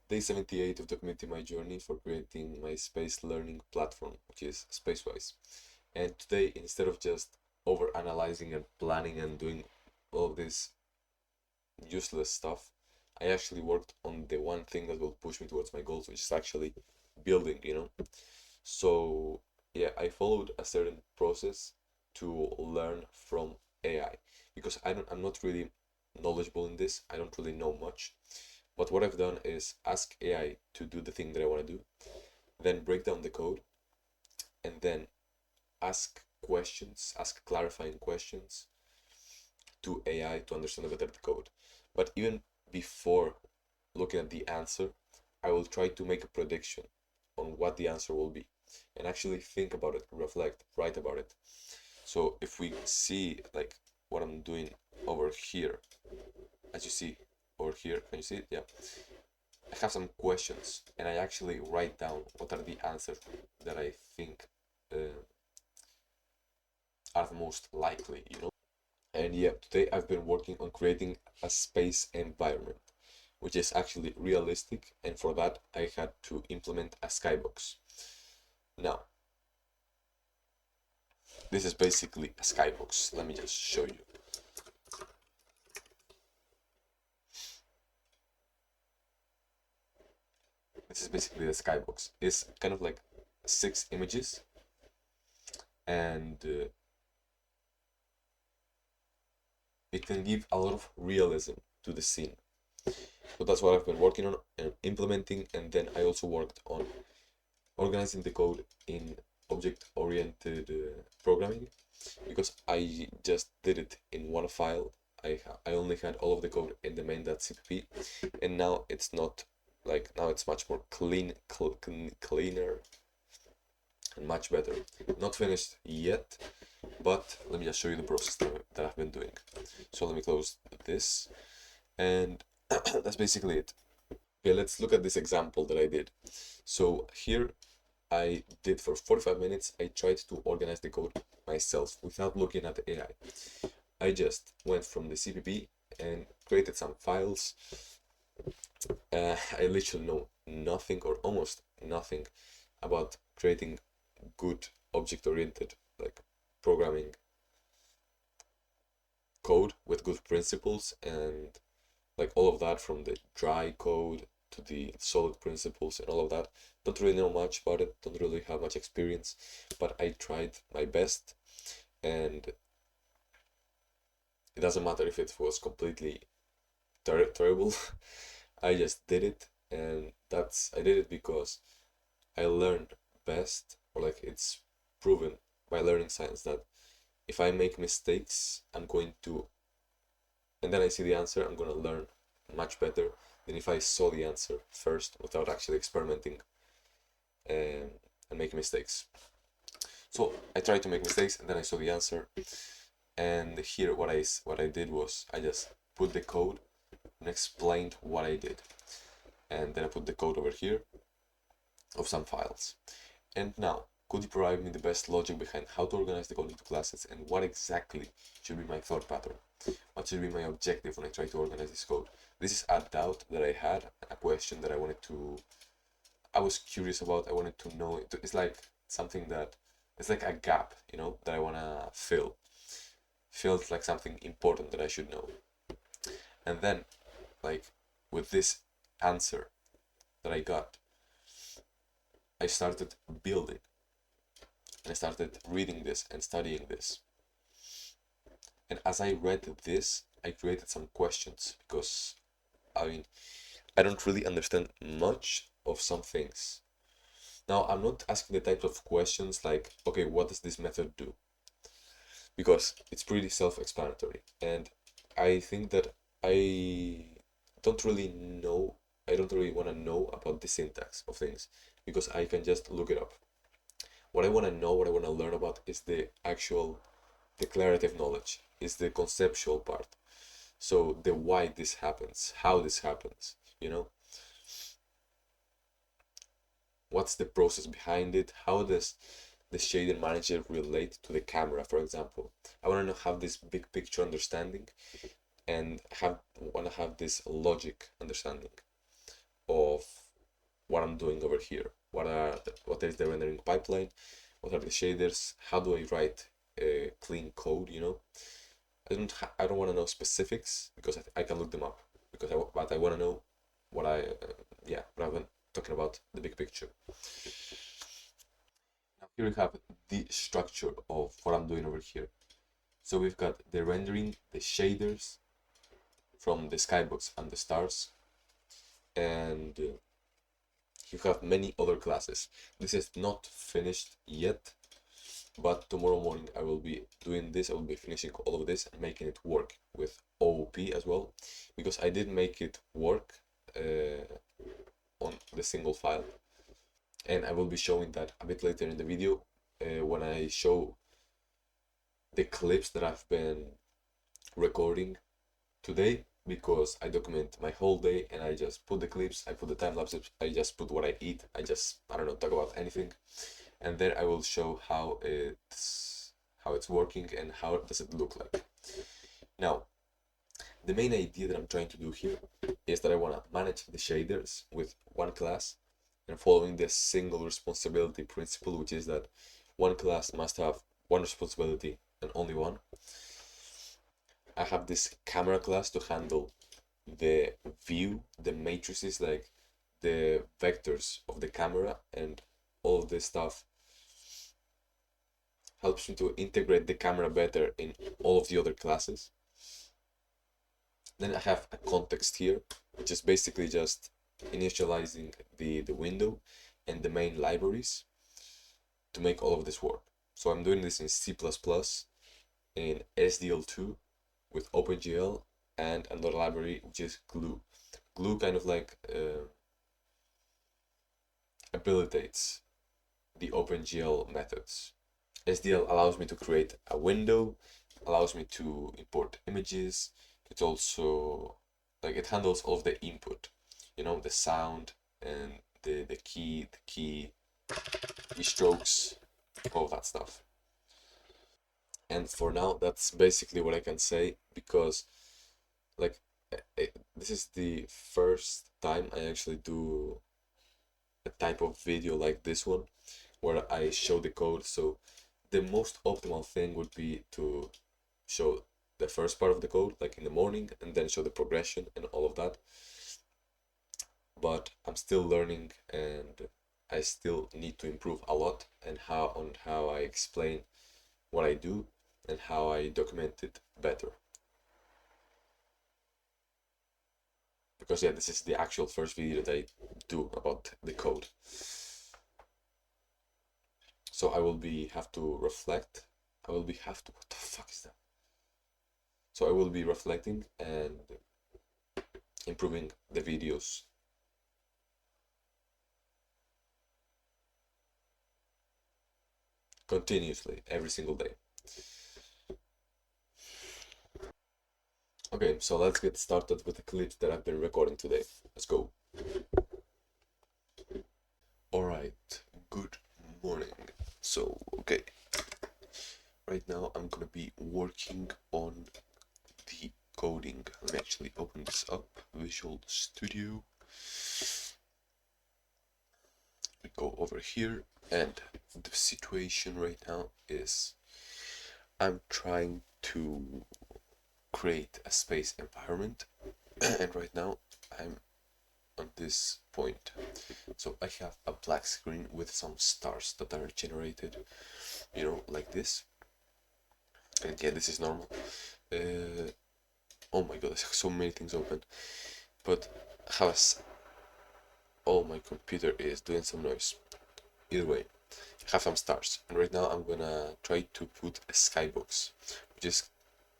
Day 78 of documenting my journey for creating my space learning platform, which is Spacewise. And today, instead of just over analyzing and planning and doing all this useless stuff, I actually worked on the one thing that will push me towards my goals, which is actually building. So, yeah, I followed a certain process to learn from AI because I'm not really knowledgeable in this. I don't really know much. But what I've done is ask AI to do the thing that I want to do, then break down the code, and then ask clarifying questions to AI to understand better the code. But even before looking at the answer, I will try to make a prediction on what the answer will be and actually think about it, reflect, write about it. So if we see like what I'm doing over here, as you see over here, can you see it? Yeah. I have some questions and I actually write down what are the answers that I think are the most likely. And yeah, today I've been working on creating a space environment, which is actually realistic, and for that I had to implement a skybox. Now, this is basically a skybox. Let me just show you. This is basically the skybox. It's kind of like 6 images, and it can give a lot of realism to the scene. So that's what I've been working on and implementing, and then I also worked on organizing the code in object-oriented programming because I just did it in one file. I only had all of the code in the main.cpp, and now it's not like now it's much more cleaner and much better. Not finished yet, but let me just show you the process that I've been doing. So let me close this, and that's basically it. Okay, let's look at this example that I did. So here I did for 45 minutes, I tried to organize the code myself without looking at the AI. I just went from the CPP and created some files. I literally know nothing or almost nothing about creating good object-oriented like programming code with good principles and like all of that from the dry code to the solid principles and all of that. Don't really know much about it, don't really have much experience, but I tried my best, and it doesn't matter if it was completely terrible. I just did it, and I did it because I learned best, or like it's proven by learning science that if I make mistakes, and then I see the answer, I'm gonna learn much better than if I saw the answer first without actually experimenting and, and making mistakes. So I tried to make mistakes, and then I saw the answer. And here, what I did was I just put the code and explained what I did, and then I put the code over here of some files. And now, could you provide me the best logic behind how to organize the code into classes, and what exactly should be my thought pattern? What should be my objective when I try to organize this code? This is a doubt that I had, a question that I was curious about. I wanted to know. It's like something it's like a gap, that I want to fill. Feels like something important that I should know. And then, like, with this answer that I got, I started building. And I started reading this and studying this. And as I read this, I created some questions because, I mean, I don't really understand much of some things. Now, I'm not asking the types of questions like, okay, what does this method do? Because it's pretty self-explanatory. And I think that I don't really know, I don't really want to know about the syntax of things because I can just look it up. What I want to know, what I want to learn about is the actual declarative knowledge, is the conceptual part. So the why this happens, how this happens, what's the process behind it, how does the shader manager relate to the camera, for example. I want to have this big picture understanding and want to have this logic understanding. of what I'm doing over here. What is the rendering pipeline? What are the shaders? How do I write clean code? I don't want to know specifics because I can look them up but I want to know what rather than talking about the big picture. Now here we have the structure of what I'm doing over here. So we've got the rendering, the shaders from the skybox and the stars, and you have many other classes. This is not finished yet, but tomorrow morning I will be doing this. I will be finishing all of this and making it work with OOP as well, because I did make it work on the single file, and I will be showing that a bit later in the video when I show the clips that I've been recording today, because I document my whole day and I just put the clips, I put the time lapses, I just put what I eat, I don't know, talk about anything, and then I will show how it's working and how does it look like. Now, the main idea that I'm trying to do here is that I want to manage the shaders with one class and following the single responsibility principle, which is that one class must have one responsibility and only one. I have this camera class to handle the view, the matrices, like the vectors of the camera, and all of this stuff helps me to integrate the camera better in all of the other classes. Then I have a context here, which is basically just initializing the window and the main libraries to make all of this work. So I'm doing this in C++, in SDL2 with OpenGL, and another library which is Glue. Glue kind of like habilitates the OpenGL methods. SDL allows me to create a window, allows me to import images. It also, like, it handles all of the input, the sound and the keystrokes, all that stuff. And for now, that's basically what I can say, because like this is the first time I actually do a type of video like this one where I show the code. So the most optimal thing would be to show the first part of the code like in the morning and then show the progression and all of that. But I'm still learning and I still need to improve a lot and how I explain what I do and how I document it better. Because yeah, this is the actual first video that I do about the code. So I will have to reflect. What the fuck is that? So I will be reflecting and improving the videos continuously every single day. Okay, so let's get started with the clips that I've been recording today. Let's go. Alright, good morning. So, okay. Right now I'm gonna be working on the coding. Let me actually open this up. Visual Studio. We go over here, and the situation right now is I'm trying to create a space environment, and right now I'm on this point. So I have a black screen with some stars that are generated, like this. And yeah, this is normal. Oh my god, there's so many things open. But oh, my computer is doing some noise. Either way, I have some stars. And right now I'm gonna try to put a skybox, which is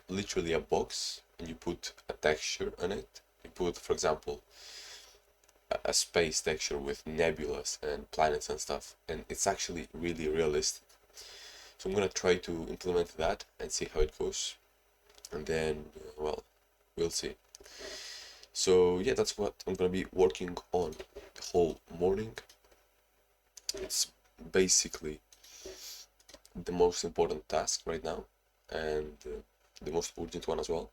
literally a box, and you put a texture on it. You put, for example, a space texture with nebulas and planets and stuff, and it's actually really realistic. So I'm gonna try to implement that and see how it goes, and then, well, we'll see. So yeah, that's what I'm gonna be working on the whole morning. It's basically the most important task right now, and the most urgent one as well.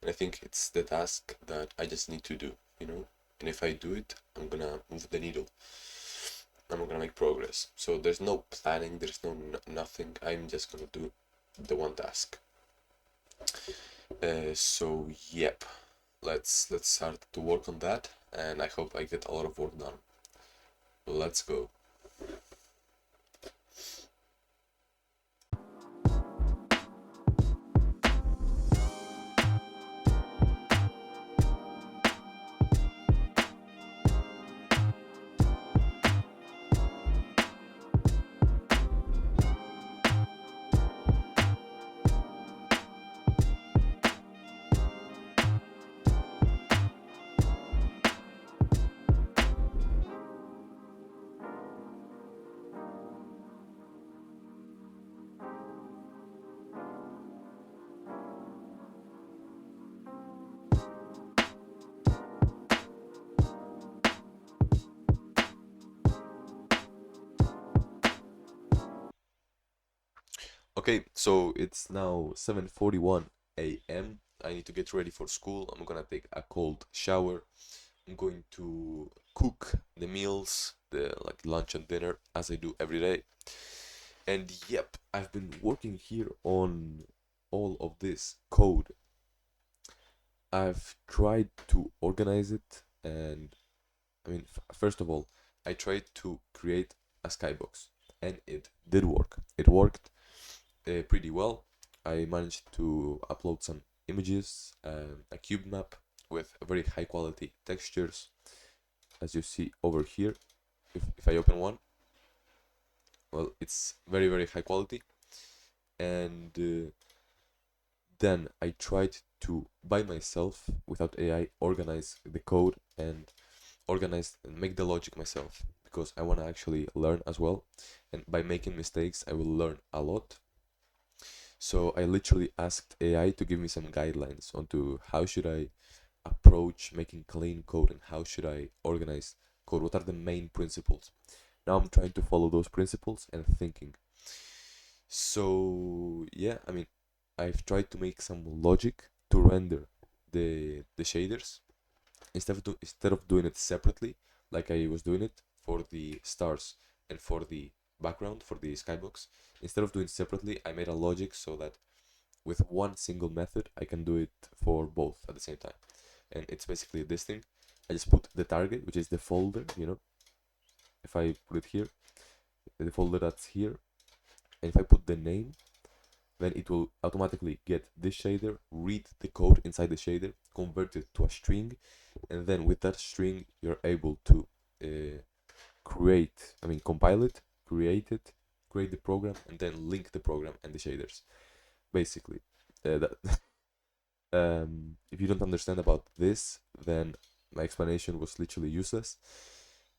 And I think it's the task that I just need to do, and if I do it, I'm gonna move the needle. I'm gonna make progress. So there's no planning, there's no nothing. I'm just gonna do the one task. So yep, let's start to work on that, and I hope I get a lot of work done. Let's go. Okay, so it's now 7:41 a.m. I need to get ready for school. I'm gonna take a cold shower. I'm going to cook the meals, the like lunch and dinner, as I do every day. And yep, I've been working here on all of this code. I've tried to organize it, and I mean, first of all, I tried to create a skybox, and it did work. It worked pretty well. I managed to upload some images, a cube map with very high quality textures, as you see over here. If I open one, well, it's very high quality. And then I tried to, by myself, without AI, organize the code and organize and make the logic myself, because I want to actually learn as well. And by making mistakes, I will learn a lot. So I literally asked AI to give me some guidelines onto how should I approach making clean code and how should I organize code. What are the main principles? Now I'm trying to follow those principles and thinking. So yeah, I mean, I've tried to make some logic to render the shaders instead of doing it separately, like I was doing it for the stars and for the background for the skybox. Instead of doing separately, I made a logic so that with one single method I can do it for both at the same time. And it's basically this thing. I just put the target, which is the folder, if I put it here, the folder that's here, and if I put the name, then it will automatically get this shader, read the code inside the shader, convert it to a string, and then with that string you're able to compile it, create it, create the program, and then link the program and the shaders. Basically, if you don't understand about this, then my explanation was literally useless.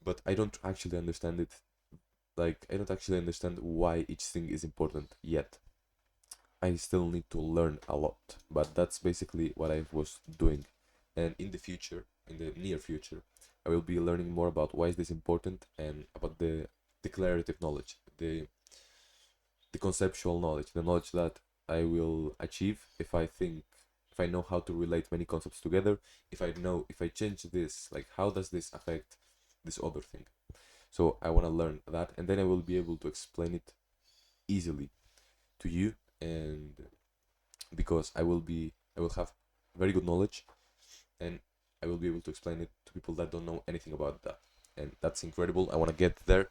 But I don't actually understand it. Like, I don't actually understand why each thing is important yet. I still need to learn a lot, but that's basically what I was doing. And in the future, in the near future, I will be learning more about why is this important and about the declarative knowledge, the conceptual knowledge, the knowledge that I will achieve if I know how to relate many concepts together, if I change this, like how does this affect this other thing. So I want to learn that, and then I will be able to explain it easily to you, and because I will have very good knowledge, and I will be able to explain it to people that don't know anything about that. And that's incredible. I want to get there,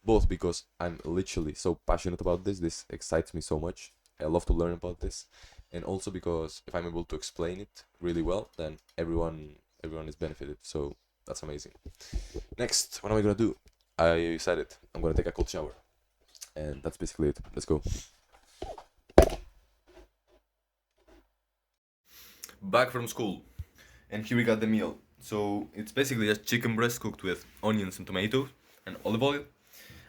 both because I'm literally so passionate about this. This excites me so much. I love to learn about this, and also because if I'm able to explain it really well, then everyone is benefited. So that's amazing. Next, what am I gonna do? I said it. I'm gonna take a cold shower, and that's basically it. Let's go. Back from school, and here we got the meal. So it's basically just chicken breast cooked with onions and tomatoes and olive oil.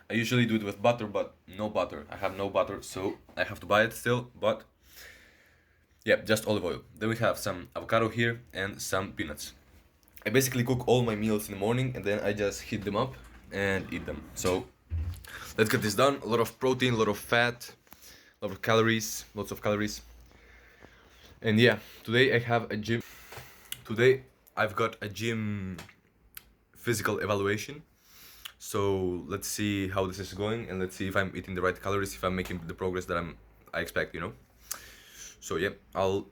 I usually do it with butter, but no butter. I have no butter, so I have to buy it still. But yeah, just olive oil. Then we have some avocado here and some peanuts. I basically cook all my meals in the morning and then I just heat them up and eat them. So let's get this done. A lot of protein, a lot of fat, a lot of calories, lots of calories. And yeah, today I have a gym. Today I've got a gym physical evaluation. So let's see how this is going, and let's see if I'm eating the right calories, if I'm making the progress that I expect. So yeah, I'll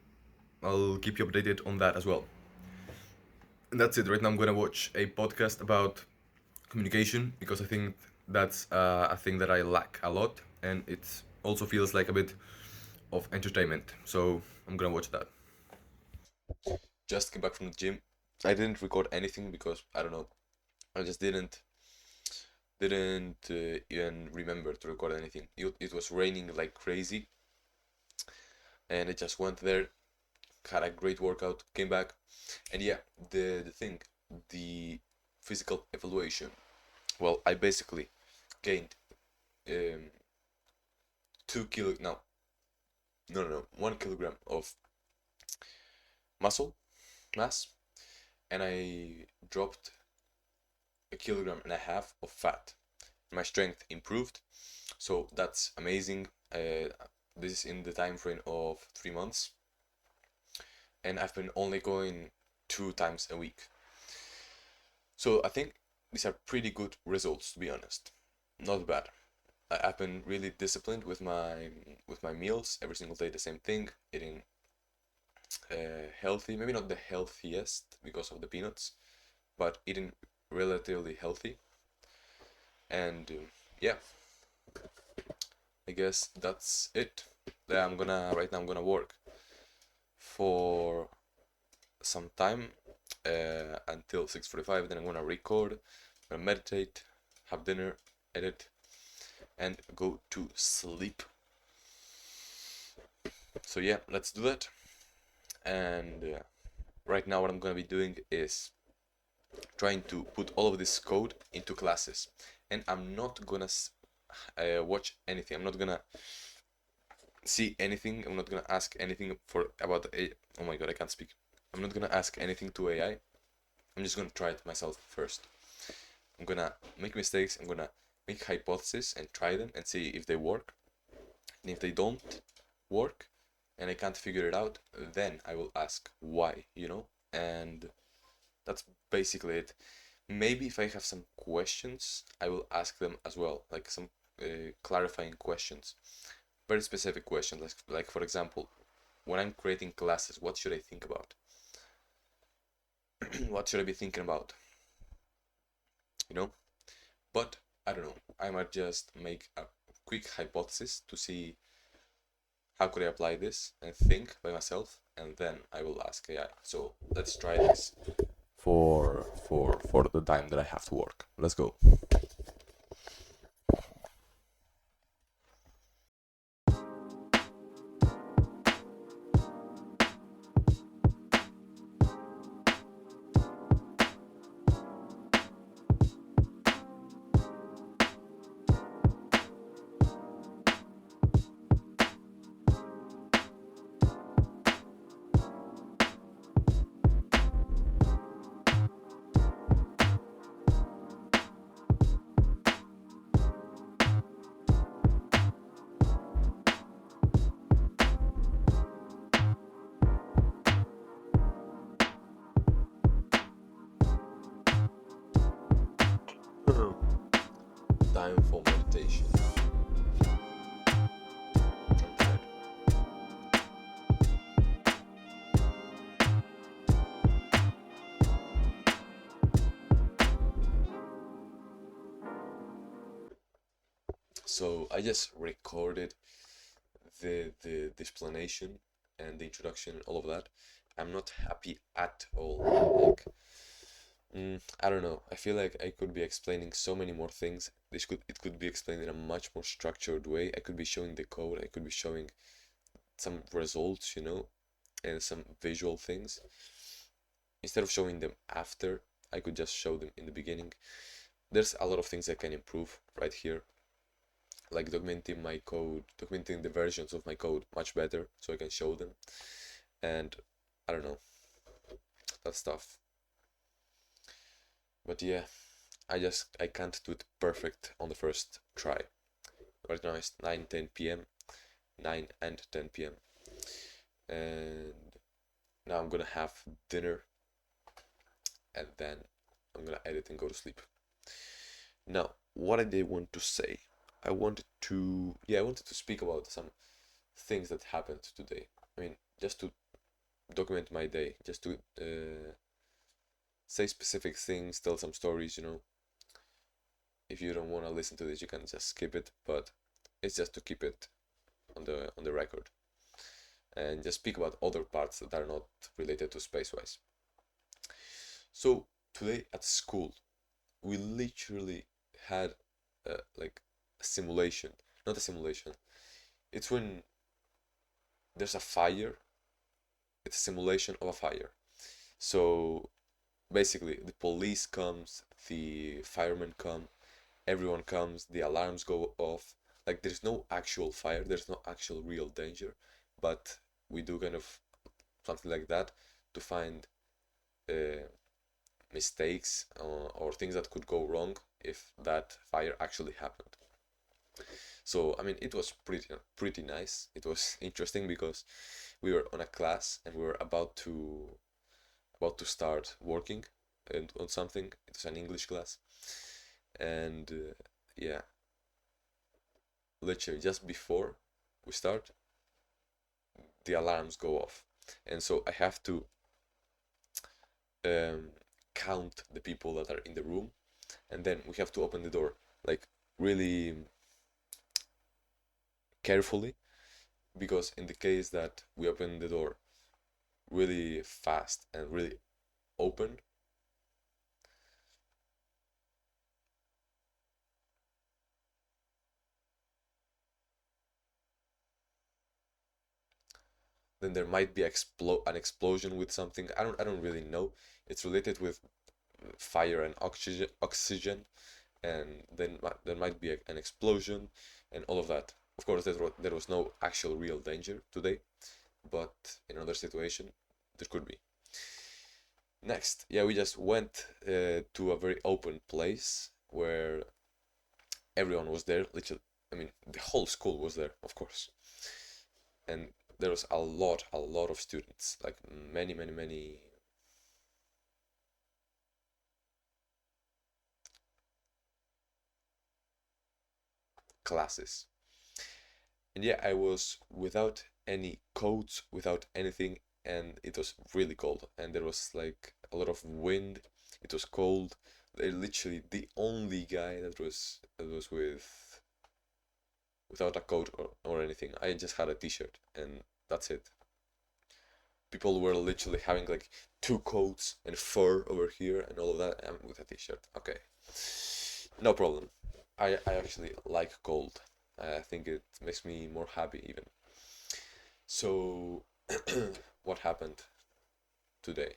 keep you updated on that as well. And that's it. Right now, I'm gonna watch a podcast about communication because I think that's a thing that I lack a lot, and it also feels like a bit of entertainment. So I'm gonna watch that. Just came back from the gym. I didn't record anything because I don't know. I just didn't even remember to record anything. It was raining like crazy, and I just went there, had a great workout, came back, and yeah, the thing, the physical evaluation. Well, I basically gained um 2 kilo no 1 kilogram of muscle mass, and I dropped a kilogram and a half of fat. My strength improved, so that's amazing. This is in the time frame of 3 months, and I've been only going 2 times a week. So I think these are pretty good results, to be honest. Not bad. I've been really disciplined with my meals every single day. The same thing, eating healthy. Maybe not the healthiest because of the peanuts, but eating relatively healthy. And yeah, I guess that's it. Yeah, right now I'm gonna work for some time until 6:45. Then I'm gonna record, I'm gonna meditate, have dinner, edit, and go to sleep. So yeah, let's do that. And right now, what I'm gonna be doing is trying to put all of this code into classes, and I'm not gonna watch anything. I'm not gonna see anything. I'm not gonna ask anything for about the AI. Oh my god, I can't speak. I'm not gonna ask anything to AI. I'm just gonna try it myself first. I'm gonna make mistakes. I'm gonna make hypotheses and try them and see if they work. And if they don't work and I can't figure it out, then I will ask why, And that's basically it. Maybe if I have some questions, I will ask them as well, like some clarifying questions, very specific questions, like for example, when I'm creating classes, what should I think about? What should I be thinking about? You know? But I don't know. I might just make a quick hypothesis to see how could I apply this and think by myself, and then I will ask AI. So let's try this for the time that I have to work. Let's go. Time for meditation. I'm tired. So I just recorded the explanation and the introduction and all of that. I'm not happy at all. Like, I don't know. I feel like I could be explaining so many more things. It could be explained in a much more structured way. I could be showing the code. I could be showing some results, and some visual things. Instead of showing them after, I could just show them in the beginning. There's a lot of things I can improve right here, like documenting my code, documenting the versions of my code much better so I can show them. And I don't know, that stuff. But yeah, I can't do it perfect on the first try. Right now it's 9:10 p.m. 9 and 10 p.m. And now I'm gonna have dinner, and then I'm gonna edit and go to sleep. Now, what I did want to say, I wanted to speak about some things that happened today. I mean, just to document my day, just to say specific things, tell some stories. If you don't want to listen to this, you can just skip it. But it's just to keep it on the record and just speak about other parts that are not related to space-wise. So today at school, we literally had like a simulation, not a simulation. It's when there's a fire. It's a simulation of a fire. So basically, the police comes, the firemen come, everyone comes, the alarms go off. Like there's no actual fire, there's no actual real danger, but we do kind of something like that to find uh, mistakes or things that could go wrong if that fire actually happened. So I mean, it was pretty nice. It was interesting because we were on a class and we were about to start working and on something. It was an English class, and yeah, literally just before we start, the alarms go off, and so I have to um, count the people that are in the room, and then we have to open the door like really carefully, because in the case that we open the door really fast and really open, then there might be an explosion with something. I don't really know. It's related with fire and oxygen, and then there might be an explosion and all of that. Of course, there was no actual real danger today, but in another situation, there could be. Next, yeah, we just went to a very open place where everyone was there. Literally, I mean, the whole school was there, of course, and there was a lot of students, like many, many, many classes. And yeah, I was without any coats, without anything, and it was really cold. And there was like a lot of wind. It was cold. They're literally the only guy that was without a coat or anything. I just had a t-shirt and that's it. People were literally having like two coats and fur over here and all of that. I'm with a t-shirt. Okay, no problem. I actually like cold. I think it makes me more happy even. So, what happened today?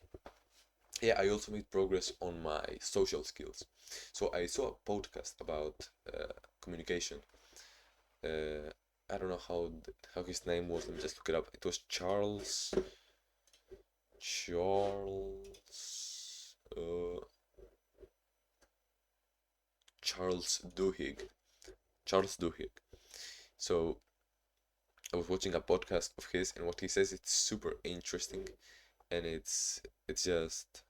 Yeah, I also made progress on my social skills. So I saw a podcast about communication. Uh, I don't know how his name was. Let me just look it up. It was Charles Charles Duhigg. Charles Duhigg. So I was watching a podcast of his, and what he says it's super interesting, and it's just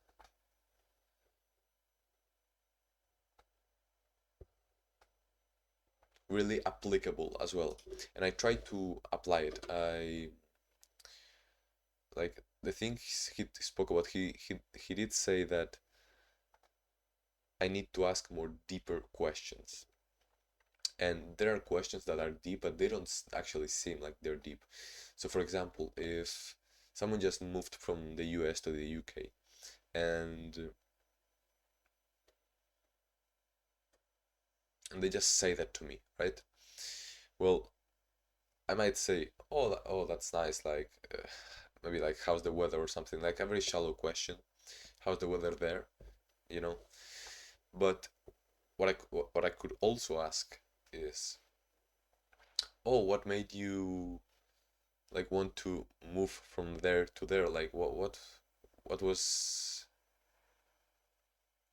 really applicable as well. And I tried to apply it. I like the things he spoke about. He did say that I need to ask more deeper questions. And there are questions that are deep, but they don't actually seem like they're deep. So, for example, if someone just moved from the US to the UK and they just say that to me, right? Well, I might say, "Oh, oh, that's nice." Like, maybe like, "How's the weather?" or something like a very shallow question. How's the weather there? You know. But what I could also ask is, "Oh, what made you like want to move from there to there? Like, what was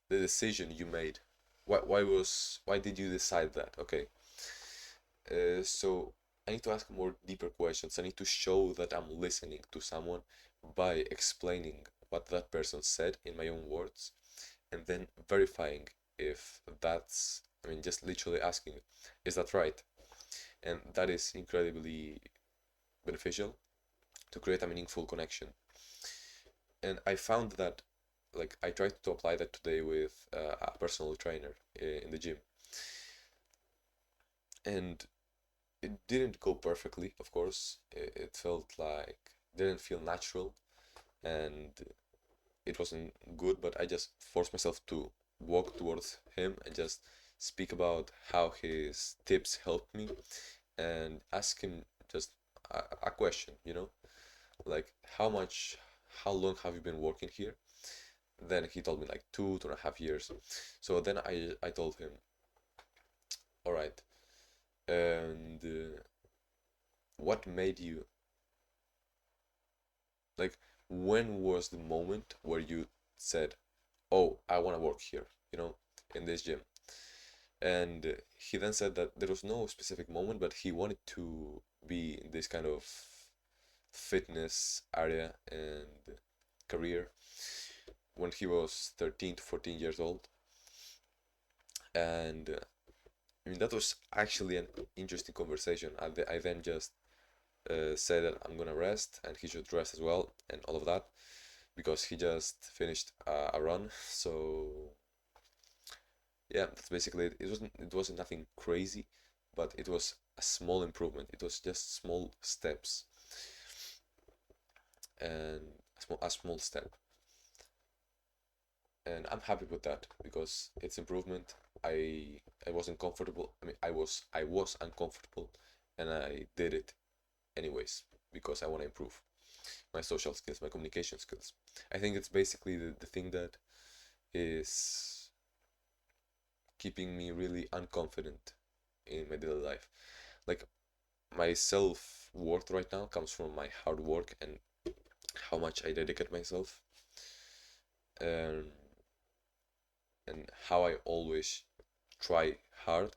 the decision you made? Why did you decide that?" Okay. So I need to ask more deeper questions. I need to show that I'm listening to someone by explaining what that person said in my own words. and then verifying if that's, I mean, just literally asking, is that right? And that is incredibly beneficial to create a meaningful connection. And I found that, like, I tried to apply that today with a personal trainer in the gym, and it didn't go perfectly, of course. It felt like, didn't feel natural, and it wasn't good, but I just forced myself to walk towards him and just speak about how his tips helped me, and ask him just a question, like, how long have you been working here? Then he told me like 2.5 years. So then I told him, all right, and what made you, like, when was the moment where you said, oh, I want to work here, in this gym? And he then said that there was no specific moment, but he wanted to be in this kind of fitness area and career when he was 13 to 14 years old. And I mean, that was actually an interesting conversation. I then just said that I'm gonna rest and he should rest as well and all of that, because he just finished a run. So yeah, that's basically it. It wasn't nothing crazy, but it was a small improvement. It was just small steps, and a small step. And I'm happy with that because it's improvement. I wasn't comfortable. I mean, I was uncomfortable, and I did it anyways because I want to improve my social skills, my communication skills. I think it's basically the thing that is keeping me really unconfident in my daily life. Like, my self-worth right now comes from my hard work and how much I dedicate myself, um, and how I always try hard.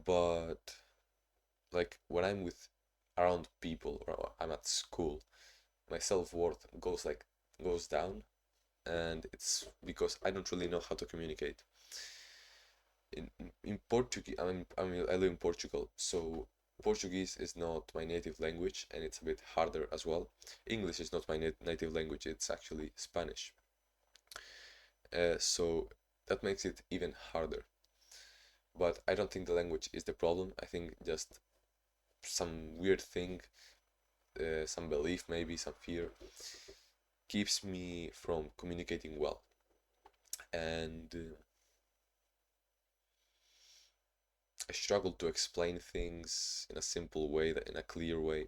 But like when I'm with around people or I'm at school, my self-worth goes down, and it's because I don't really know how to communicate. In Portuguese, I live in Portugal, so Portuguese is not my native language, and it's a bit harder as well. English is not my native language; it's actually Spanish. So that makes it even harder. But I don't think the language is the problem. I think just some weird thing, some belief, maybe some fear, keeps me from communicating well. And I struggle to explain things in a simple way, that in a clear way.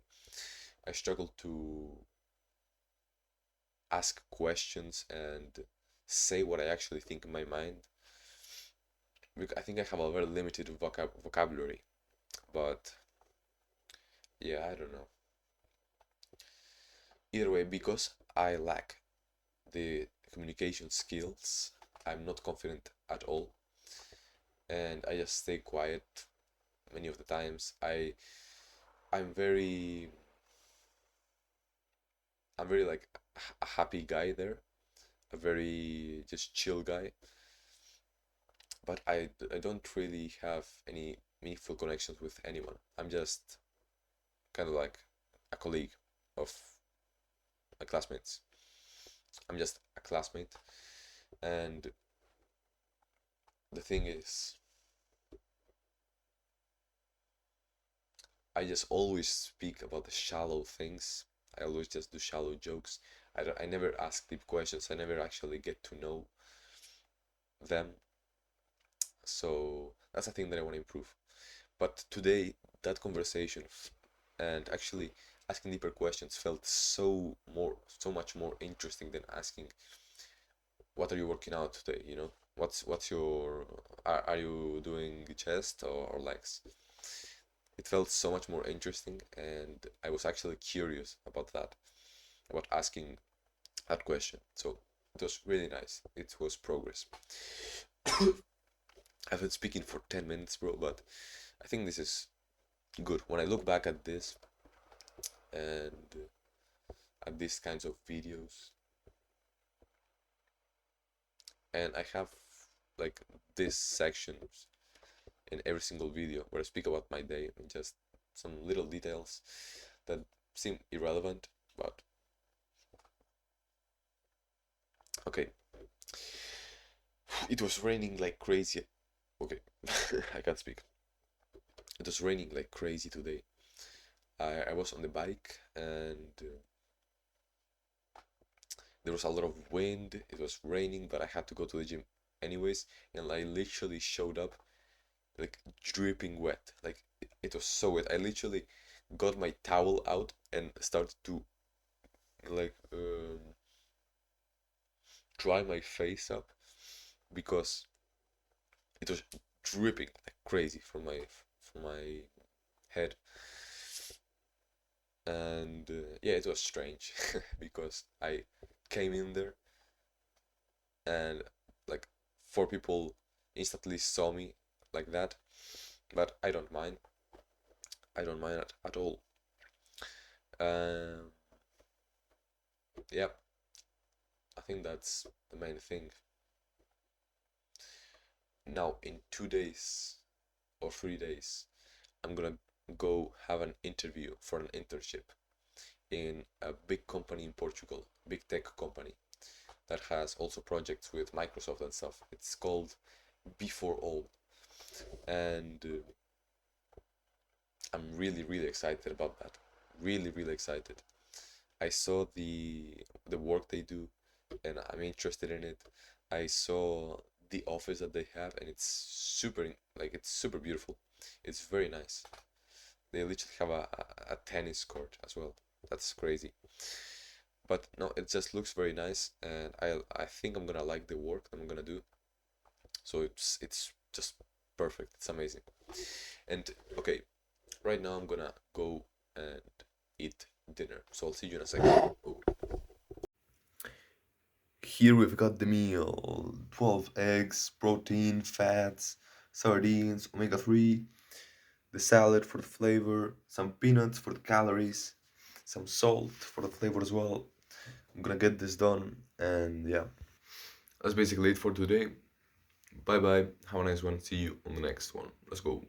I struggle to ask questions and say what I actually think in my mind. I think I have a very limited vocabulary, but yeah, I don't know. Either way, because I lack the communication skills, I'm not confident at all, and I just stay quiet many of the times. I'm very I'm very like a happy guy there, a very just chill guy, but I don't really have any meaningful connections with anyone. I'm just kind of like a colleague of my classmates. I'm just a classmate, and the thing is, I just always speak about the shallow things. I always just do shallow jokes. I never ask deep questions. I never actually get to know them. So that's a thing that I want to improve. But today, that conversation and actually asking deeper questions felt so much more interesting than asking, "What are you working out today?" what's your are you doing chest or legs? It felt so much more interesting, and I was actually curious about that, about asking that question. So it was really nice. It was progress. I've been speaking for 10 minutes, bro, but I think this is good. When I look back at this and at these kinds of videos, And I have like these sections in every single video where I speak about my day and just some little details that seem irrelevant, but okay. It was raining like crazy. Okay, I can't speak. It was raining like crazy today. I was on the bike and there was a lot of wind. It was raining, but I had to go to the gym anyways. And I literally showed up like dripping wet. Like it was so wet. I literally got my towel out and started to like dry my face up because it was dripping like crazy from my head. And yeah, it was strange because I came in there and like four people instantly saw me like that, but I don't mind. I don't mind at all. Um, yeah, I think that's the main thing. Now, in 2 days or 3 days, I'm gonna go have an interview for an internship in a big company in Portugal, big tech company that has also projects with Microsoft and stuff. It's called Before All, and I'm really, really excited about that. Really, really excited. I saw the work they do, and I'm interested in it. I saw the office that they have, and it's like it's super beautiful. It's very nice. They literally have a tennis court as well. That's crazy. But no, it just looks very nice, and I think I'm gonna like the work I'm gonna do. So it's just perfect. It's amazing. And okay, right now I'm gonna go and eat dinner. So I'll see you in a second. Oh. Here we've got the meal: 12 eggs, protein, fats, sardines, omega 3, the salad for the flavor, some peanuts for the calories, some salt for the flavor as well. I'm gonna get this done, and yeah, that's basically it for today. Bye bye, have a nice one, see you on the next one. Let's go.